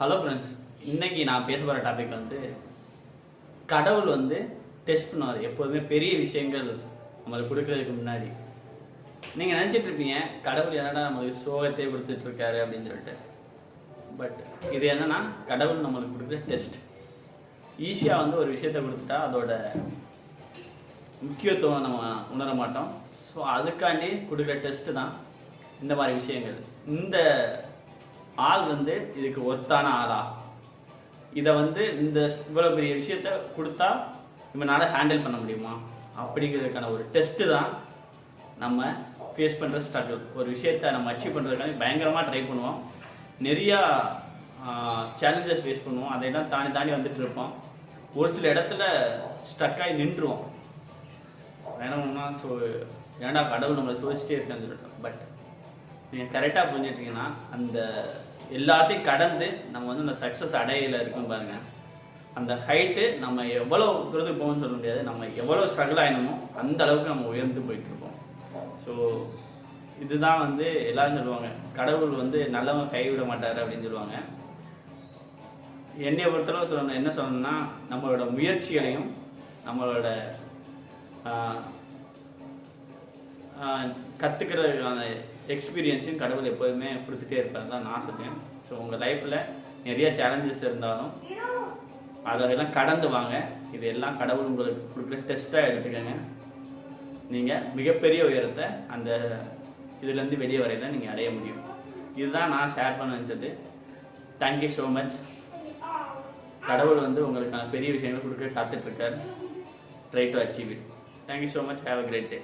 Hello friends, இன்னைக்கு நான் பேச போகிற டாபிக் வந்து கடவுள் வந்து டெஸ்ட் பண்ணுவார். எப்போதுமே பெரிய விஷயங்கள் நம்மளுக்கு கொடுக்கறதுக்கு முன்னாடி நீங்கள் நினச்சிட்டு இருப்பீங்க கடவுள் என்னடா நம்மளுக்கு சோகத்தை கொடுத்துட்டு இருக்காரு அப்படின்னு சொல்லிட்டு. பட் இது என்னன்னா கடவுள் நம்மளுக்கு கொடுக்குற டெஸ்ட். ஈஸியாக வந்து ஒரு விஷயத்தை கொடுத்துட்டா அதோட முக்கியத்துவம் நம்ம உணர மாட்டோம். ஸோ அதுக்காண்டி கொடுக்குற டெஸ்ட்டு தான் இந்த மாதிரி விஷயங்கள். இந்த ஆள் வந்து இதுக்கு ஒர்த்தான ஆளா, இதை வந்து இந்த இவ்வளோ பெரிய விஷயத்த கொடுத்தா இவனால ஹேண்டில் பண்ண முடியுமா அப்படிங்கிறதுக்கான ஒரு டெஸ்ட்டு தான் நம்ம ஃபேஸ் பண்ணுற ஸ்ட்ரகிள். ஒரு விஷயத்தை நம்ம அச்சீவ் பண்ணுறதுக்காக பயங்கரமாக ட்ரை பண்ணுவோம், நிறையா சேலஞ்சஸ் ஃபேஸ் பண்ணுவோம், அதையெல்லாம் தாண்டி தாண்டி வந்துட்டு இருப்போம். ஒரு சில இடத்துல ஸ்ட்ரக்காகி நின்றுவோம். வேணும்னா ஏன்டா கடவுள் நம்மளை சோதிச்சிட்டே இருக்கேன்னு சொல்லிட்டோம். பட் நீங்கள் கரெக்டாக புரிஞ்சுட்டீங்கன்னா அந்த எல்லாத்தையும் கடந்து நம்ம வந்து அந்த சக்ஸஸ் அடையில இருக்கும் பாருங்க. அந்த ஹைட்டு நம்ம எவ்வளோ தூரத்துக்கு போகணும்னு சொல்ல முடியாது, நம்ம எவ்வளோ ஸ்ட்ரகிள் ஆகணுமோ அந்த அளவுக்கு நம்ம உயர்ந்து போயிட்டு இருக்கோம். ஸோ இதுதான் வந்து எல்லாரும் சொல்லுவாங்க, கடவுள் வந்து நல்லவங்க கைவிட மாட்டார் அப்படின்னு சொல்லுவாங்க. என்னைய பொறுத்தளவு சொல்லணும், என்ன சொல்லணும்னா நம்மளோட முயற்சிகளையும் நம்மளோட கற்றுக்கிறதுக்கான எக்ஸ்பீரியன்ஸையும் கடவுள் எப்போதுமே கொடுத்துட்டே இருப்பார் தான் நான் சொல்லுவேன். ஸோ உங்கள் லைஃப்பில் நிறைய சேலஞ்சஸ் இருந்தாலும் அதெல்லாம் கடந்து வாங்க. இது எல்லாம் கடவுள் உங்களுக்கு கொடுக்குற டெஸ்ட்டாக எடுத்துக்கோங்க. நீங்கள் மிகப்பெரிய உயரத்தை அந்த இதுலேருந்து வெளியே வரையில நீங்கள் அடைய முடியும். இதுதான் நான் ஷேர் பண்ண நினச்சது. Thank you so much. கடவுள் வந்து உங்களுக்கான பெரிய விஷயங்கள் கொடுக்க காத்துட்ருக்கார். Try to achieve it. Thank you so much. Have a great day.